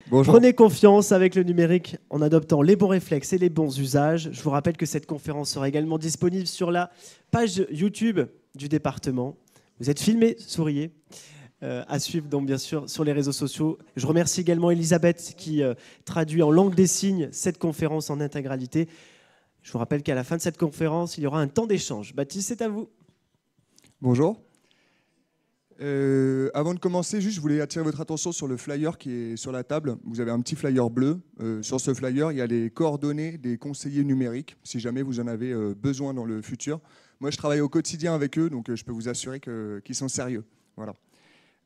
Bonjour. Prenez confiance avec le numérique en adoptant les bons réflexes et les bons usages. Je vous rappelle que cette conférence sera également disponible sur la page YouTube du département. Vous êtes filmés, souriez. À suivre donc bien sûr sur les réseaux sociaux. Je remercie également Elisabeth qui traduit en langue des signes cette conférence en intégralité. Je vous rappelle qu'à la fin de cette conférence, il y aura un temps d'échange. Baptiste, c'est à vous. Bonjour. Avant de commencer, je voulais attirer votre attention sur le flyer qui est sur la table. Vous avez un petit flyer bleu. Sur ce flyer, il y a les coordonnées des conseillers numériques, si jamais vous en avez besoin dans le futur. Moi, je travaille au quotidien avec eux, donc je peux vous assurer qu'ils sont sérieux. Voilà.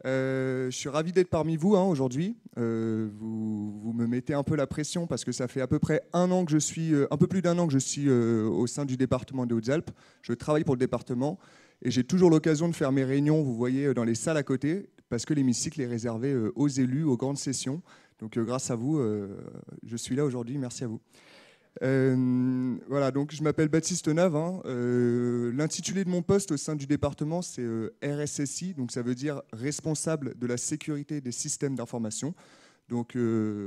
Je suis ravi d'être parmi vous aujourd'hui. Vous me mettez un peu la pression parce que ça fait à peu près un peu plus d'un an que je suis au sein du département des Hautes-Alpes. Je travaille pour le département et j'ai toujours l'occasion de faire mes réunions, vous voyez, dans les salles à côté, parce que l'hémicycle est réservé aux élus, aux grandes sessions. Donc grâce à vous, je suis là aujourd'hui. Merci à vous. Voilà, donc je m'appelle Baptiste Neuve. L'intitulé de mon poste au sein du département, c'est RSSI, donc ça veut dire responsable de la sécurité des systèmes d'information. Donc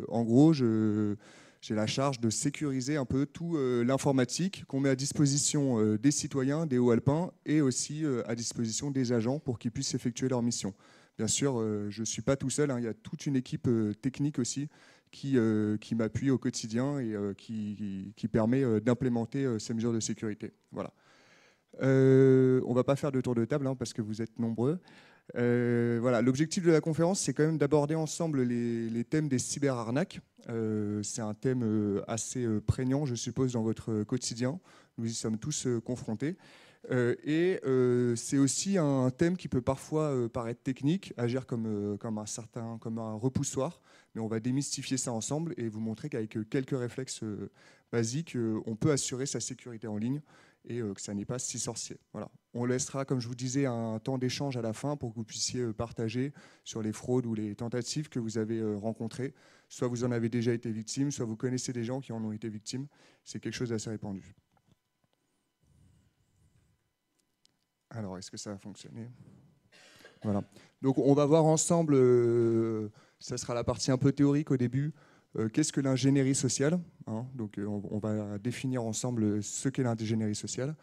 en gros, j'ai la charge de sécuriser un peu tout l'informatique qu'on met à disposition des citoyens, des Hauts-Alpins, et aussi à disposition des agents pour qu'ils puissent effectuer leur mission. Bien sûr, je ne suis pas tout seul, il y a toute une équipe technique aussi qui m'appuie au quotidien et qui permet d'implémenter ces mesures de sécurité. Voilà. On ne va pas faire de tour de table parce que vous êtes nombreux. Voilà. L'objectif de la conférence, c'est quand même d'aborder ensemble les thèmes des cyberarnaques. C'est un thème assez prégnant, je suppose, dans votre quotidien. Nous y sommes tous confrontés. C'est aussi un thème qui peut parfois paraître technique, agir comme un repoussoir, mais on va démystifier ça ensemble et vous montrer qu'avec quelques réflexes basiques, on peut assurer sa sécurité en ligne et que ça n'est pas si sorcier. Voilà. On laissera, comme je vous disais, un temps d'échange à la fin pour que vous puissiez partager sur les fraudes ou les tentatives que vous avez rencontrées. Soit vous en avez déjà été victime, soit vous connaissez des gens qui en ont été victimes. C'est quelque chose d'assez répandu. Alors, est-ce que ça va fonctionner ? Voilà. Donc, on va voir ensemble, ça sera la partie un peu théorique au début, qu'est-ce que l'ingénierie sociale ? Donc, on va définir ensemble ce qu'est l'ingénierie sociale.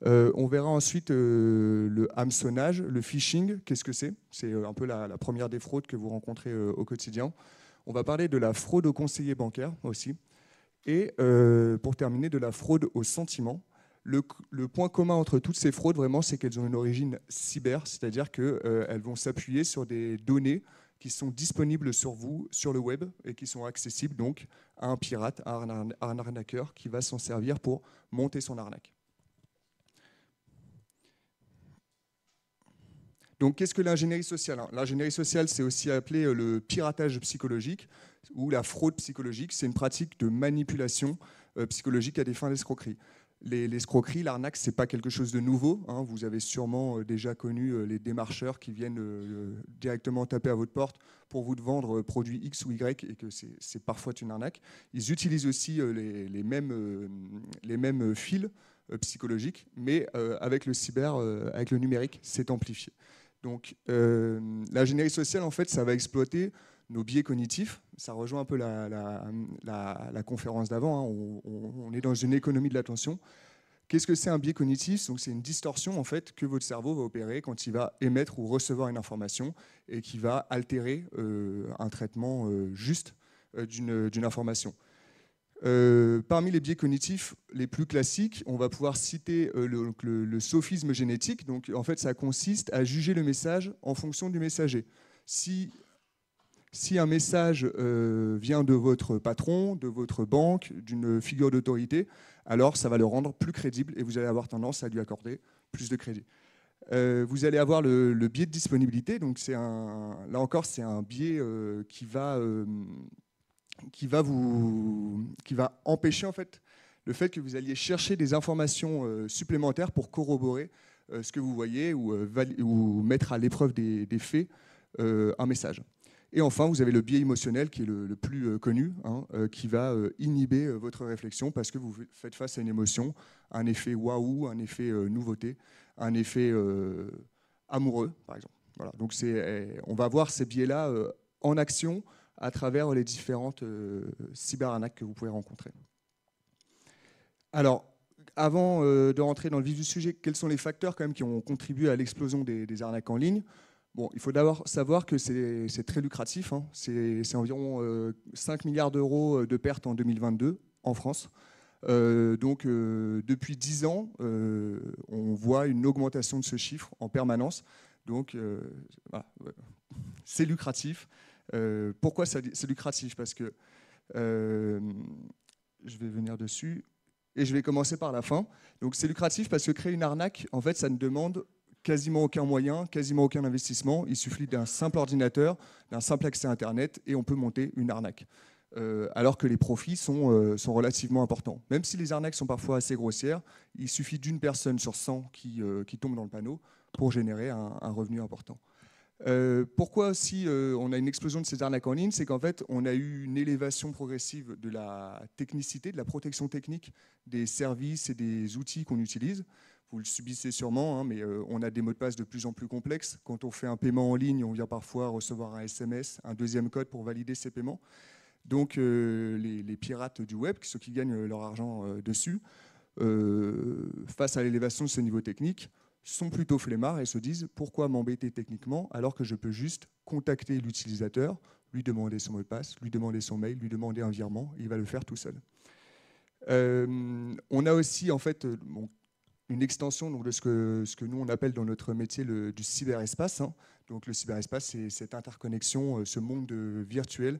On verra ensuite le hameçonnage, le phishing, qu'est-ce que c'est ? C'est un peu la première des fraudes que vous rencontrez au quotidien. On va parler de la fraude aux conseillers bancaires aussi. Et pour terminer, de la fraude aux sentiments. Le point commun entre toutes ces fraudes, vraiment, c'est qu'elles ont une origine cyber, c'est-à-dire qu'elles vont s'appuyer sur des données qui sont disponibles sur vous, sur le web, et qui sont accessibles donc à un pirate, à un arnaqueur qui va s'en servir pour monter son arnaque. Donc, qu'est-ce que l'ingénierie sociale ? L'ingénierie sociale, c'est aussi appelé le piratage psychologique ou la fraude psychologique. C'est une pratique de manipulation psychologique à des fins d'escroquerie. L'escroquerie, l'arnaque, ce n'est pas quelque chose de nouveau. Vous avez sûrement déjà connu les démarcheurs qui viennent directement taper à votre porte pour vous vendre produit X ou Y et que c'est parfois une arnaque. Ils utilisent aussi les mêmes fils psychologiques, mais avec le cyber, avec le numérique, c'est amplifié. Donc l'ingénierie sociale, en fait, ça va exploiter nos biais cognitifs. Ça rejoint un peu la conférence d'avant. On est dans une économie de l'attention. Qu'est-ce que c'est un biais cognitif ? Donc, c'est une distorsion en fait, que votre cerveau va opérer quand il va émettre ou recevoir une information et qui va altérer un traitement juste d'une information. Parmi les biais cognitifs les plus classiques, on va pouvoir citer le sophisme génétique. Donc, en fait, ça consiste à juger le message en fonction du messager. Si un message vient de votre patron, de votre banque, d'une figure d'autorité, alors ça va le rendre plus crédible et vous allez avoir tendance à lui accorder plus de crédit. Vous allez avoir le biais de disponibilité. Donc là encore, c'est un biais qui va empêcher en fait, le fait que vous alliez chercher des informations supplémentaires pour corroborer ce que vous voyez ou mettre à l'épreuve des faits un message. Et enfin, vous avez le biais émotionnel qui est le plus connu, qui va inhiber votre réflexion parce que vous faites face à une émotion, un effet waouh, un effet nouveauté, un effet amoureux, par exemple. Voilà. Donc on va voir ces biais-là en action à travers les différentes cyberarnaques que vous pouvez rencontrer. Alors, avant de rentrer dans le vif du sujet, quels sont les facteurs quand même qui ont contribué à l'explosion des arnaques en ligne? Bon, il faut d'abord savoir que c'est très lucratif, hein. C'est environ 5 milliards d'euros de pertes en 2022 en France. Donc, depuis 10 ans, on voit une augmentation de ce chiffre en permanence. Donc, voilà, c'est lucratif. Pourquoi c'est lucratif? Parce que, je vais venir dessus, et je vais commencer par la fin. Donc, c'est lucratif parce que créer une arnaque, en fait, ça ne demande quasiment aucun moyen, quasiment aucun investissement. Il suffit d'un simple ordinateur, d'un simple accès à Internet, et on peut monter une arnaque. Alors que les profits sont relativement importants. Même si les arnaques sont parfois assez grossières, il suffit d'une personne sur 100 qui tombe dans le panneau pour générer un revenu important. Pourquoi aussi on a une explosion de ces arnaques en ligne? C'est qu'en fait, on a eu une élévation progressive de la technicité, de la protection technique des services et des outils qu'on utilise. Vous le subissez sûrement, hein, mais on a des mots de passe de plus en plus complexes. Quand on fait un paiement en ligne, on vient parfois recevoir un SMS, un deuxième code pour valider ces paiements. Donc les pirates du web, ceux qui gagnent leur argent dessus, face à l'élévation de ce niveau technique, sont plutôt flemmards et se disent pourquoi m'embêter techniquement alors que je peux juste contacter l'utilisateur, lui demander son mot de passe, lui demander son mail, lui demander un virement, il va le faire tout seul. On a aussi en fait une extension donc, de ce que nous on appelle dans notre métier du cyberespace, hein. Donc le cyberespace, c'est cette interconnexion, ce monde virtuel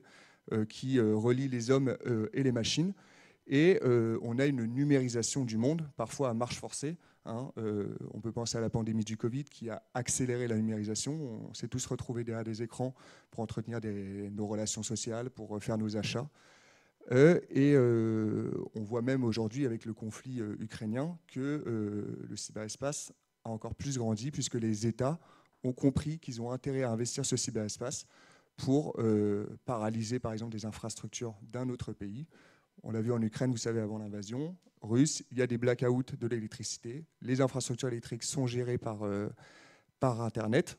qui relie les hommes et les machines. Et on a une numérisation du monde, parfois à marche forcée, hein. On peut penser à la pandémie du Covid qui a accéléré la numérisation. On s'est tous retrouvés derrière des écrans pour entretenir nos relations sociales, pour faire nos achats. On voit même aujourd'hui avec le conflit ukrainien que le cyberespace a encore plus grandi puisque les États ont compris qu'ils ont intérêt à investir ce cyberespace pour paralyser par exemple des infrastructures d'un autre pays. On l'a vu en Ukraine, vous savez, avant l'invasion russe, il y a des blackouts de l'électricité. Les infrastructures électriques sont gérées par Internet.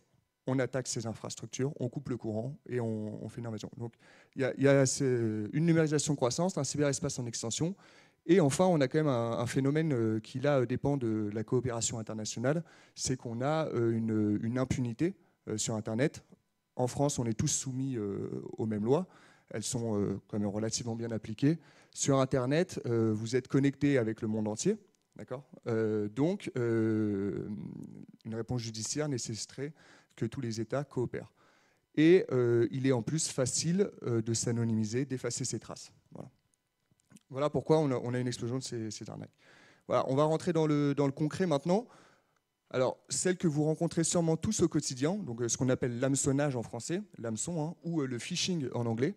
On attaque ces infrastructures, on coupe le courant et on fait une invasion. Donc il y a une numérisation croissante, un cyberespace en extension. Et enfin, on a quand même un phénomène qui là dépend de la coopération internationale, c'est qu'on a une impunité sur Internet. En France, on est tous soumis aux mêmes lois. Elles sont quand même relativement bien appliquées. Sur Internet, vous êtes connecté avec le monde entier. D'accord ? Donc, une réponse judiciaire nécessiterait que tous les États coopèrent. Et il est en plus facile de s'anonymiser, d'effacer ses traces. Voilà pourquoi on a une explosion de ces arnaques. Voilà, on va rentrer dans le concret maintenant. Alors, celle que vous rencontrez sûrement tous au quotidien, donc ce qu'on appelle l'hameçonnage en français, l'hameçon, hein, ou le phishing en anglais,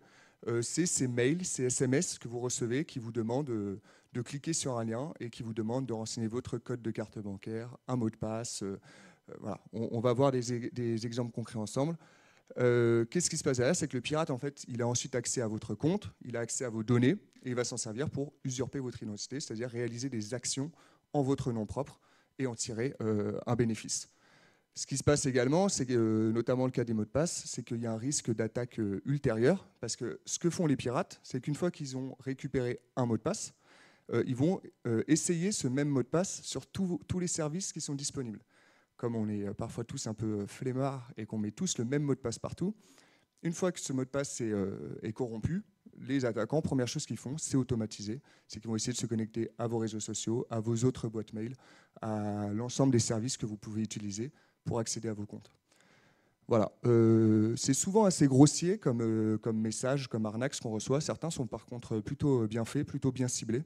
c'est ces mails, ces SMS que vous recevez qui vous demandent de cliquer sur un lien et qui vous demandent de renseigner votre code de carte bancaire, un mot de passe. Voilà. On va voir des exemples concrets ensemble. Qu'est-ce qui se passe derrière? C'est que le pirate, en fait, il a ensuite accès à votre compte, il a accès à vos données et il va s'en servir pour usurper votre identité, c'est-à-dire réaliser des actions en votre nom propre et en tirer un bénéfice. Ce qui se passe également, c'est que, notamment le cas des mots de passe, c'est qu'il y a un risque d'attaque ultérieure, parce que ce que font les pirates, c'est qu'une fois qu'ils ont récupéré un mot de passe, ils vont essayer ce même mot de passe sur tous les services qui sont disponibles. Comme on est parfois tous un peu flemmards et qu'on met tous le même mot de passe partout, une fois que ce mot de passe est corrompu, les attaquants, première chose qu'ils font, c'est automatiser. C'est qu'ils vont essayer de se connecter à vos réseaux sociaux, à vos autres boîtes mail, à l'ensemble des services que vous pouvez utiliser pour accéder à vos comptes. Voilà. C'est souvent assez grossier comme message, comme arnaque, ce qu'on reçoit. Certains sont par contre plutôt bien faits, plutôt bien ciblés.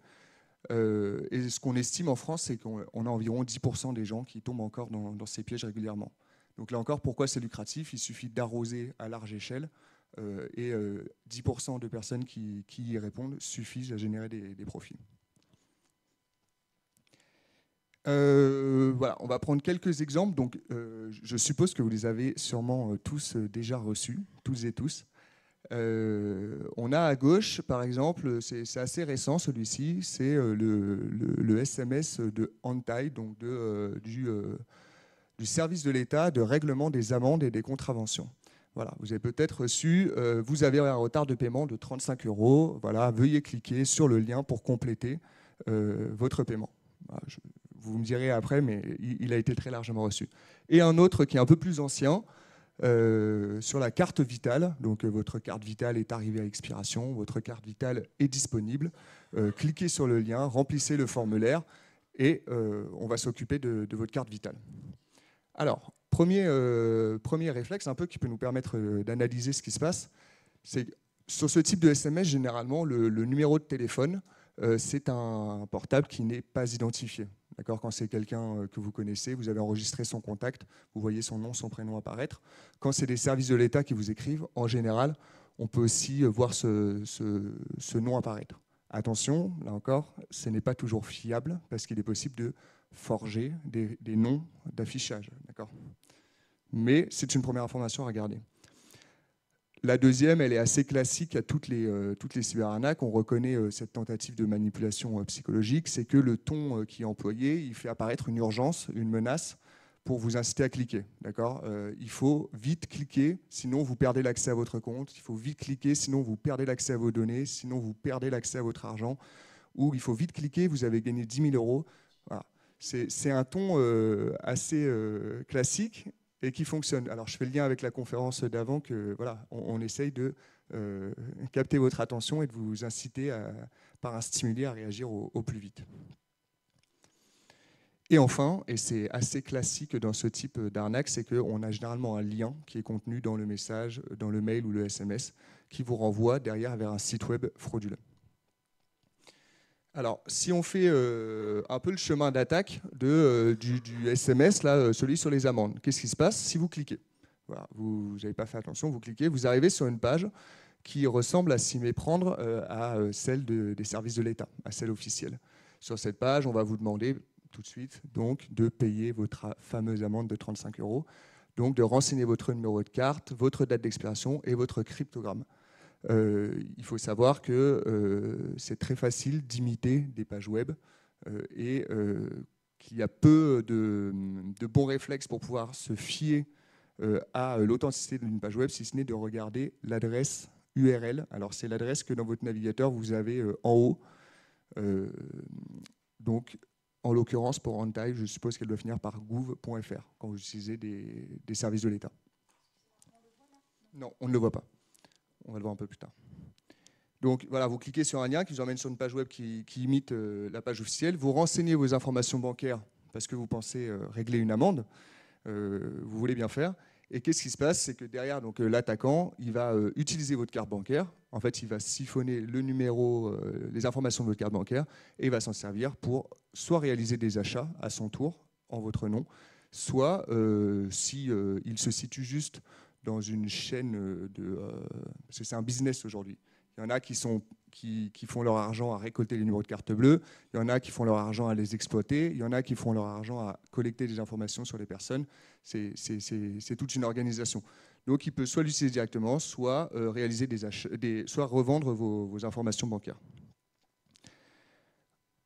Et ce qu'on estime en France, c'est qu'on a environ 10% des gens qui tombent encore dans ces pièges régulièrement. Donc là encore, pourquoi c'est lucratif? Il suffit d'arroser à large échelle et 10% de personnes qui y répondent suffisent à générer des profits. Voilà, on va prendre quelques exemples. Donc, je suppose que vous les avez sûrement tous déjà reçus, toutes et tous. On a à gauche, par exemple, c'est assez récent celui-ci, c'est le SMS de Antai, donc du service de l'État de règlement des amendes et des contraventions. Voilà, vous avez peut-être reçu, vous avez un retard de paiement de 35 €. Voilà, veuillez cliquer sur le lien pour compléter votre paiement. Voilà, vous me direz après, mais il a été très largement reçu. Et un autre qui est un peu plus ancien, sur la carte vitale. Donc votre carte vitale est arrivée à expiration, votre carte vitale est disponible. Cliquez sur le lien, remplissez le formulaire et on va s'occuper de votre carte vitale. Alors, premier réflexe un peu qui peut nous permettre d'analyser ce qui se passe, c'est sur ce type de SMS, généralement, le numéro de téléphone, c'est un portable qui n'est pas identifié. D'accord ? Quand c'est quelqu'un que vous connaissez, vous avez enregistré son contact, vous voyez son nom, son prénom apparaître. Quand c'est des services de l'État qui vous écrivent, en général, on peut aussi voir ce nom apparaître. Attention, là encore, ce n'est pas toujours fiable parce qu'il est possible de forger des noms d'affichage. D'accord ? Mais c'est une première information à regarder. La deuxième, elle est assez classique à toutes les cyberarnaques. On reconnaît cette tentative de manipulation psychologique. C'est que le ton qui est employé, il fait apparaître une urgence, une menace pour vous inciter à cliquer. D'accord ? Il faut vite cliquer, sinon vous perdez l'accès à votre compte. Il faut vite cliquer, sinon vous perdez l'accès à vos données, sinon vous perdez l'accès à votre argent. Ou il faut vite cliquer, vous avez gagné 10 000 €. Voilà. C'est un ton assez classique et qui fonctionne. Alors, je fais le lien avec la conférence d'avant que voilà, on essaye de capter votre attention et de vous inciter par un stimuli à réagir au plus vite. Et enfin, et c'est assez classique dans ce type d'arnaque, c'est qu'on a généralement un lien qui est contenu dans le message, dans le mail ou le SMS, qui vous renvoie derrière vers un site web frauduleux. Alors, si on fait un peu le chemin d'attaque du SMS, là, celui sur les amendes, qu'est-ce qui se passe si vous cliquez ? Voilà, vous n'avez pas fait attention, vous cliquez, vous arrivez sur une page qui ressemble à s'y méprendre à celle des services de l'État, à celle officielle. Sur cette page, on va vous demander tout de suite donc, de payer votre fameuse amende de 35 €, donc de renseigner votre numéro de carte, votre date d'expiration et votre cryptogramme. Il faut savoir que c'est très facile d'imiter des pages web et qu'il y a peu de bons réflexes pour pouvoir se fier à l'authenticité d'une page web, si ce n'est de regarder l'adresse URL. Alors c'est l'adresse que dans votre navigateur vous avez en haut. Donc en l'occurrence pour OnType, je suppose qu'elle doit finir par gouv.fr quand vous utilisez des services de l'État. Non, on ne le voit pas. On va le voir un peu plus tard. Donc voilà, vous cliquez sur un lien qui vous emmène sur une page web qui imite la page officielle. Vous renseignez vos informations bancaires parce que vous pensez régler une amende. Vous voulez bien faire. Et qu'est-ce qui se passe? C'est que derrière, l'attaquant, il va utiliser votre carte bancaire. En fait, il va siphonner le numéro, les informations de votre carte bancaire et il va s'en servir pour soit réaliser des achats à son tour en votre nom, soit, si il se situe juste dans une chaîne parce que c'est un business aujourd'hui. Il y en a qui font leur argent à récolter les numéros de carte bleue, il y en a qui font leur argent à les exploiter, il y en a qui font leur argent à collecter des informations sur les personnes. C'est toute une organisation. Donc il peut soit l'utiliser directement, soit réaliser des achats, soit revendre vos informations bancaires.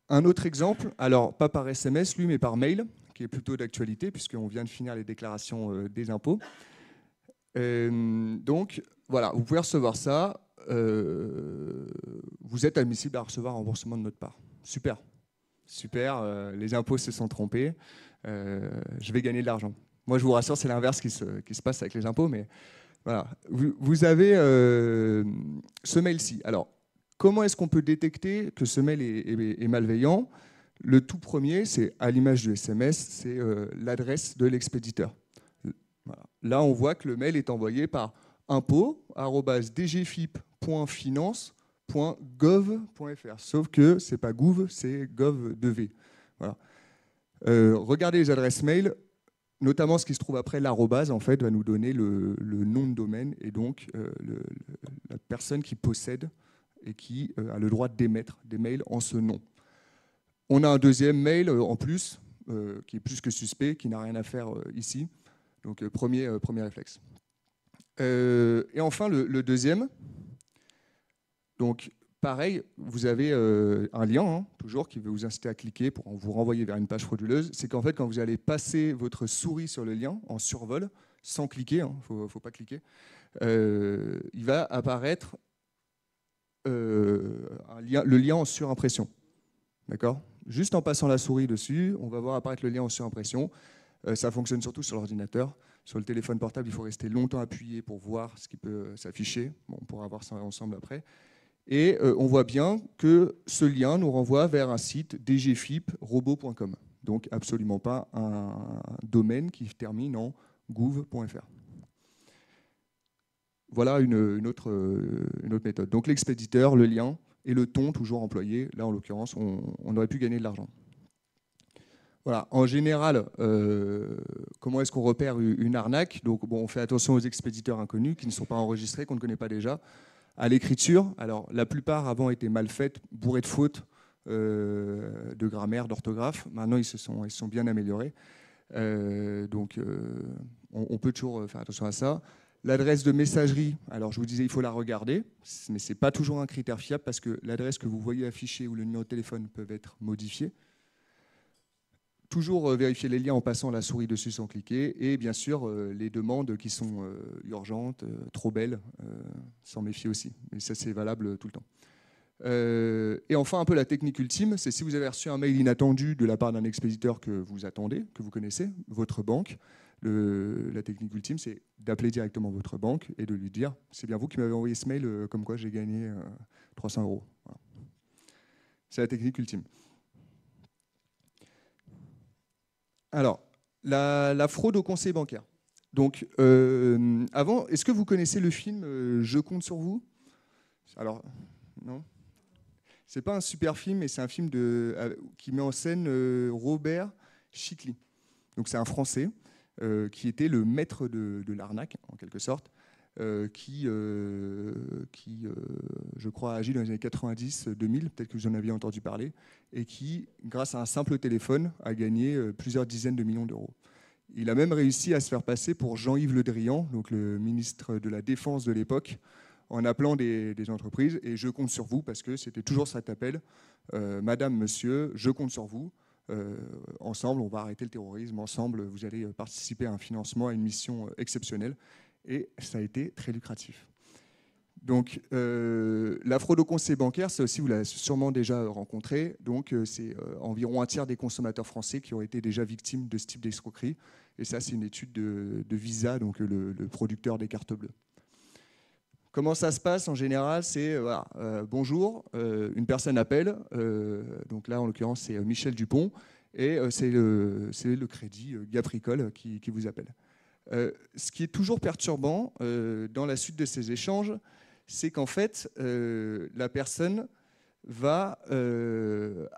Un autre exemple, alors pas par SMS lui, mais par mail, qui est plutôt d'actualité, puisqu'on vient de finir les déclarations des impôts. Donc voilà, vous pouvez recevoir ça. Vous êtes admissible à recevoir un remboursement de notre part. Super, super. Les impôts se sont trompés. Je vais gagner de l'argent. Moi, je vous rassure, c'est l'inverse qui se passe avec les impôts. Mais voilà, vous avez ce mail-ci. Alors, comment est-ce qu'on peut détecter que ce mail est malveillant? Le tout premier, c'est à l'image du SMS, c'est l'adresse de l'expéditeur. Voilà. Là, on voit que le mail est envoyé par impôt@dgfip.finance.gov.fr. Sauf que ce n'est pas gouv, c'est gov2v. Voilà. Regardez les adresses mail, notamment ce qui se trouve après l'arrobase, en fait, va nous donner le nom de domaine et donc la personne qui possède et qui a le droit d'émettre des mails en ce nom. On a un deuxième mail en plus, qui est plus que suspect, qui n'a rien à faire ici. Donc, premier réflexe. Et enfin, le deuxième. Donc, pareil, vous avez un lien, toujours, qui veut vous inciter à cliquer pour vous renvoyer vers une page frauduleuse. C'est qu'en fait, quand vous allez passer votre souris sur le lien en survol, sans cliquer, faut pas cliquer, il va apparaître le lien en surimpression. D'accord ? Juste en passant la souris dessus, on va voir apparaître le lien en surimpression. Ça fonctionne surtout sur l'ordinateur. Sur le téléphone portable, il faut rester longtemps appuyé pour voir ce qui peut s'afficher. Bon, on pourra voir ça ensemble après. Et on voit bien que ce lien nous renvoie vers un site dgfip-robot.com. Donc absolument pas un domaine qui termine en gouv.fr. Voilà une autre méthode. Donc l'expéditeur, le lien et le ton toujours employé. Là, en l'occurrence, on aurait pu gagner de l'argent. Voilà. En général, comment est-ce qu'on repère une arnaque ? Donc, bon, on fait attention aux expéditeurs inconnus qui ne sont pas enregistrés, qu'on ne connaît pas déjà. À l'écriture, alors la plupart avant étaient mal faites, bourrées de fautes de grammaire, d'orthographe. Maintenant, ils se sont bien améliorés. Donc, on peut toujours faire attention à ça. L'adresse de messagerie, alors je vous disais, il faut la regarder, mais ce n'est pas toujours un critère fiable parce que l'adresse que vous voyez affichée ou le numéro de téléphone peuvent être modifiés. Toujours vérifier les liens en passant la souris dessus sans cliquer. Et bien sûr, les demandes qui sont urgentes, trop belles, s'en méfier aussi. Et ça, c'est valable tout le temps. Et enfin, un peu la technique ultime, c'est si vous avez reçu un mail inattendu de la part d'un expéditeur que vous attendez, que vous connaissez, votre banque, la technique ultime, c'est d'appeler directement votre banque et de lui dire « c'est bien vous qui m'avez envoyé ce mail comme quoi j'ai gagné 300 €. Voilà. C'est la technique ultime. Alors, la fraude au conseil bancaire. Donc, avant, est-ce que vous connaissez le film Je compte sur vous ? Alors, non ? C'est pas un super film, mais c'est un film qui met en scène Robert Chicly. Donc, c'est un Français qui était le maître de l'arnaque, en quelque sorte, qui je crois, a agi dans les années 90-2000, peut-être que vous en aviez entendu parler, et qui, grâce à un simple téléphone, a gagné plusieurs dizaines de millions d'euros. Il a même réussi à se faire passer pour Jean-Yves Le Drian, donc le ministre de la Défense de l'époque, en appelant des entreprises, et je compte sur vous, parce que c'était toujours cet appel, Madame, Monsieur, je compte sur vous, ensemble, on va arrêter le terrorisme, ensemble, vous allez participer à un financement, à une mission exceptionnelle, et ça a été très lucratif. Donc, la fraude au conseil bancaire, ça aussi, vous l'avez sûrement déjà rencontré. Donc, c'est environ un tiers des consommateurs français qui ont été déjà victimes de ce type d'escroquerie. Et ça, c'est une étude de Visa, donc le producteur des cartes bleues. Comment ça se passe en général ? C'est voilà, bonjour, une personne appelle. Donc là, en l'occurrence, c'est Michel Dupont. Et c'est le crédit Gapricole qui vous appelle. Ce qui est toujours perturbant dans la suite de ces échanges, c'est qu'en fait, la personne va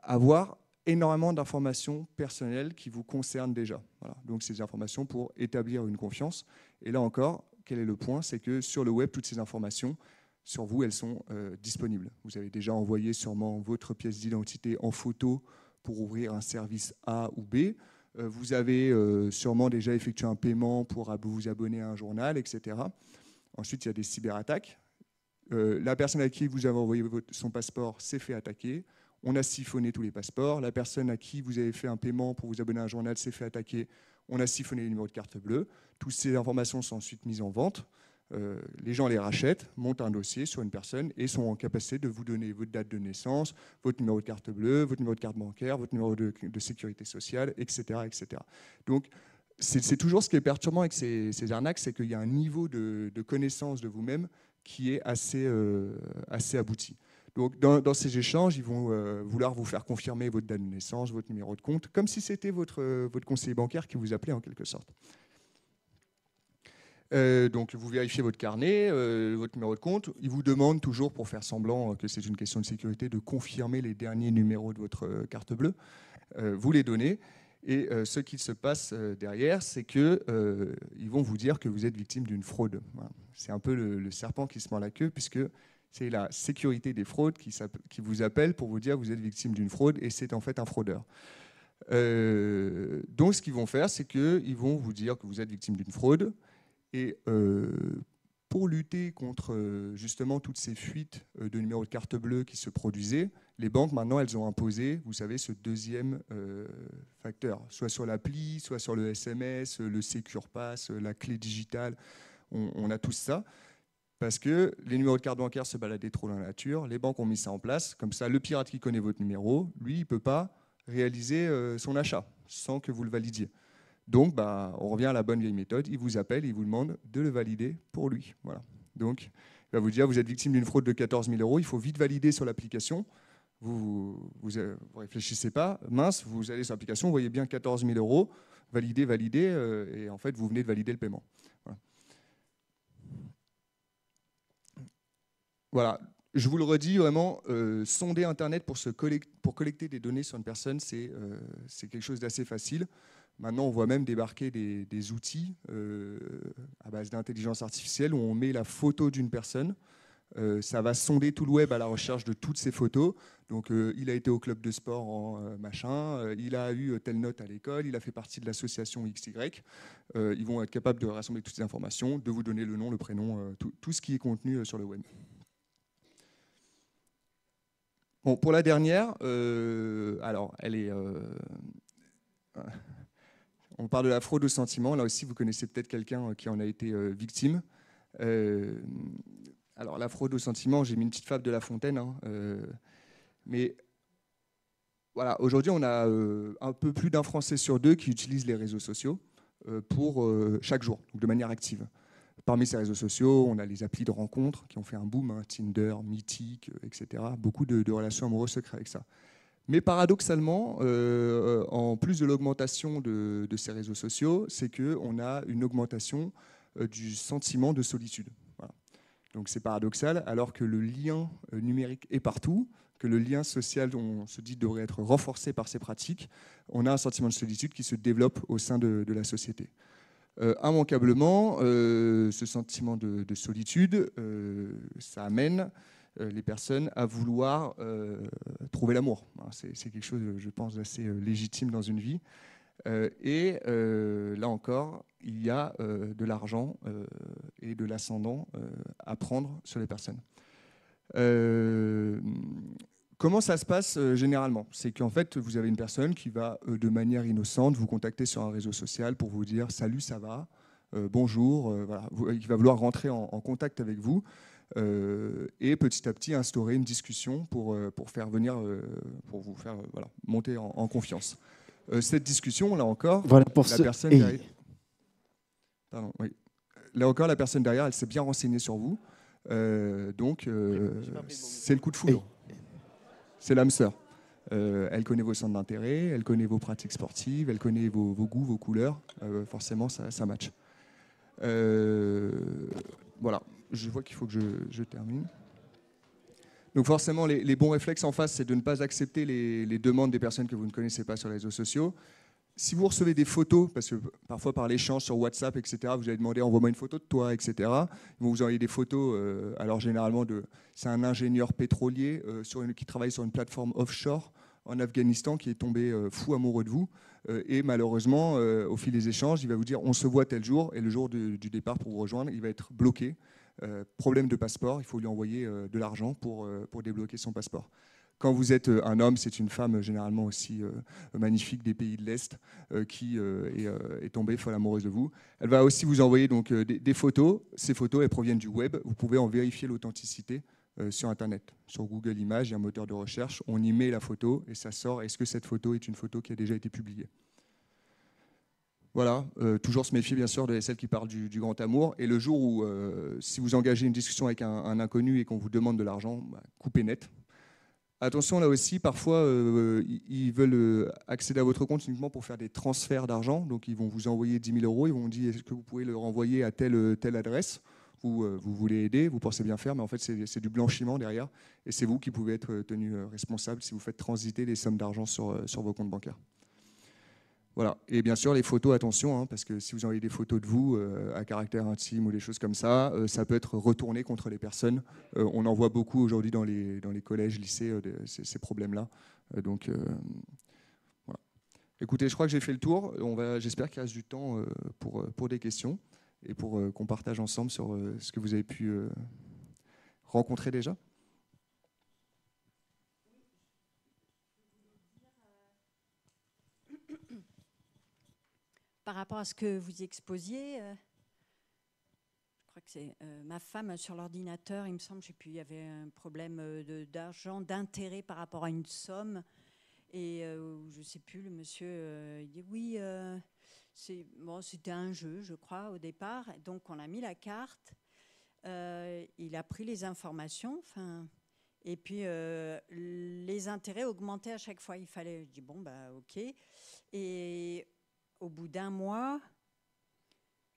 avoir énormément d'informations personnelles qui vous concernent déjà. Voilà. Donc, c'est des informations pour établir une confiance. Et là encore, quel est le point ? C'est que sur le web, toutes ces informations, sur vous, elles sont disponibles. Vous avez déjà envoyé sûrement votre pièce d'identité en photo pour ouvrir un service A ou B. Vous avez sûrement déjà effectué un paiement pour vous abonner à un journal, etc. Ensuite, il y a des cyberattaques. La personne à qui vous avez envoyé son passeport s'est fait attaquer. On a siphonné tous les passeports. La personne à qui vous avez fait un paiement pour vous abonner à un journal s'est fait attaquer. On a siphonné les numéros de carte bleue. Toutes ces informations sont ensuite mises en vente. Les gens les rachètent, montent un dossier sur une personne et sont en capacité de vous donner votre date de naissance, votre numéro de carte bleue, votre numéro de carte bancaire, votre numéro de sécurité sociale, etc. etc. Donc, c'est toujours ce qui est perturbant avec ces arnaques, c'est qu'il y a un niveau de connaissance de vous-même qui est assez abouti. Donc, dans ces échanges, ils vont vouloir vous faire confirmer votre date de naissance, votre numéro de compte, comme si c'était votre conseiller bancaire qui vous appelait en quelque sorte. Donc, vous vérifiez votre carnet, votre numéro de compte. Ils vous demandent toujours, pour faire semblant que c'est une question de sécurité, de confirmer les derniers numéros de votre carte bleue. Vous les donnez. Et ce qu'il se passe derrière, c'est qu'ils vont vous dire que vous êtes victime d'une fraude. Voilà. C'est un peu le serpent qui se mord la queue, puisque c'est la sécurité des fraudes qui vous appelle pour vous dire que vous êtes victime d'une fraude, et c'est en fait un fraudeur. Donc, ce qu'ils vont faire, c'est qu'ils vont vous dire que vous êtes victime d'une fraude. Et pour lutter contre justement toutes ces fuites de numéros de carte bleue qui se produisaient, les banques maintenant elles ont imposé, vous savez, ce deuxième facteur, soit sur l'appli, soit sur le SMS, le Secure Pass, la clé digitale, on a tout ça. Parce que les numéros de carte bancaire se baladaient trop dans la nature, les banques ont mis ça en place, comme ça le pirate qui connaît votre numéro, lui, il ne peut pas réaliser son achat sans que vous le validiez. Donc, on revient à la bonne vieille méthode, il vous appelle, il vous demande de le valider pour lui. Voilà. Donc, il va vous dire, vous êtes victime d'une fraude de 14 000 €, il faut vite valider sur l'application. Vous réfléchissez pas, mince, vous allez sur l'application, vous voyez bien 14 000 €, validez, et en fait, vous venez de valider le paiement. Voilà. Je vous le redis, vraiment, sonder Internet pour collecter des données sur une personne, c'est quelque chose d'assez facile. Maintenant, on voit même débarquer des outils à base d'intelligence artificielle où on met la photo d'une personne. Ça va sonder tout le web à la recherche de toutes ces photos. Donc, il a été au club de sport en machin, il a eu telle note à l'école, il a fait partie de l'association XY. Ils vont être capables de rassembler toutes ces informations, de vous donner le nom, le prénom, tout ce qui est contenu sur le web. Bon, pour la dernière, alors, elle est... on parle de la fraude au sentiment. Là aussi, vous connaissez peut-être quelqu'un qui en a été victime. Alors, la fraude au sentiment, j'ai mis une petite fable de La Fontaine. Mais voilà, aujourd'hui, on a un peu plus d'un Français sur deux qui utilise les réseaux sociaux pour chaque jour, donc de manière active. Parmi ces réseaux sociaux, on a les applis de rencontres qui ont fait un boom, Tinder, Mythique, etc. Beaucoup de relations amoureuses secrètes avec ça. Mais paradoxalement, en plus de l'augmentation de ces réseaux sociaux, c'est qu'on a une augmentation du sentiment de solitude. Voilà. Donc c'est paradoxal, alors que le lien numérique est partout, que le lien social, on se dit, devrait être renforcé par ces pratiques, on a un sentiment de solitude qui se développe au sein de la société. Immanquablement, ce sentiment de solitude, ça amène les personnes à vouloir trouver l'amour. C'est quelque chose, je pense, d'assez légitime dans une vie. Et là encore, il y a de l'argent et de l'ascendant à prendre sur les personnes. Comment ça se passe généralement? C'est qu'en fait, vous avez une personne qui va, de manière innocente, vous contacter sur un réseau social pour vous dire « Salut, ça va bonjour », voilà. Il va vouloir rentrer en contact avec vous et petit à petit instaurer une discussion pour faire venir, pour vous faire voilà, monter en confiance. Cette discussion, là encore, voilà pour la personne derrière... Pardon, oui. Là encore, la personne derrière, elle s'est bien renseignée sur vous. Donc, c'est le coup de foudre. C'est l'âme sœur. Elle connaît vos centres d'intérêt, elle connaît vos pratiques sportives, elle connaît vos goûts, vos couleurs. Forcément, ça match. Voilà, je vois qu'il faut que je termine. Donc forcément, les bons réflexes en face, c'est de ne pas accepter les demandes des personnes que vous ne connaissez pas sur les réseaux sociaux. Si vous recevez des photos, parce que parfois par l'échange sur WhatsApp, etc., vous allez demander envoie-moi une photo de toi, etc. Ils vont vous envoyer des photos. Alors généralement, c'est un ingénieur pétrolier qui travaille sur une plateforme offshore en Afghanistan qui est tombé fou amoureux de vous. Et malheureusement, au fil des échanges, il va vous dire on se voit tel jour, et le jour du départ pour vous rejoindre, il va être bloqué. Problème de passeport, il faut lui envoyer de l'argent pour débloquer son passeport. Quand vous êtes un homme, c'est une femme généralement aussi magnifique des pays de l'Est qui est tombée folle amoureuse de vous. Elle va aussi vous envoyer donc, des photos. Ces photos, elles proviennent du web. Vous pouvez en vérifier l'authenticité sur Internet. Sur Google Images, il y a un moteur de recherche. On y met la photo et ça sort. Est-ce que cette photo est une photo qui a déjà été publiée? Voilà, toujours se méfier bien sûr de celles qui parlent du grand amour. Et le jour où, si vous engagez une discussion avec un inconnu et qu'on vous demande de l'argent, coupez net. Attention là aussi, parfois ils veulent accéder à votre compte uniquement pour faire des transferts d'argent. Donc ils vont vous envoyer 10 000 €, ils vont vous dire est-ce que vous pouvez le renvoyer à telle adresse où vous voulez aider, vous pensez bien faire, mais en fait c'est du blanchiment derrière. Et c'est vous qui pouvez être tenu responsable si vous faites transiter des sommes d'argent sur vos comptes bancaires. Voilà. Et bien sûr, les photos, attention, parce que si vous envoyez des photos de vous à caractère intime ou des choses comme ça, ça peut être retourné contre les personnes. On en voit beaucoup aujourd'hui dans les collèges, lycées, ces problèmes-là. Donc, voilà. Écoutez, je crois que j'ai fait le tour. J'espère qu'il reste du temps pour des questions et pour qu'on partage ensemble sur ce que vous avez pu rencontrer déjà. Par rapport à ce que vous exposiez, je crois crois que c'est ma femme sur l'ordinateur, il me semble, je sais plus, il y avait un problème d'argent, d'intérêt par rapport à une somme. Et je ne sais plus, le monsieur, il dit oui, c'était un jeu, je crois, au départ. Donc, on a mis la carte, il a pris les informations, et puis les intérêts augmentaient à chaque fois. Il fallait, je dis bon, bah, ok. Et au bout d'un mois,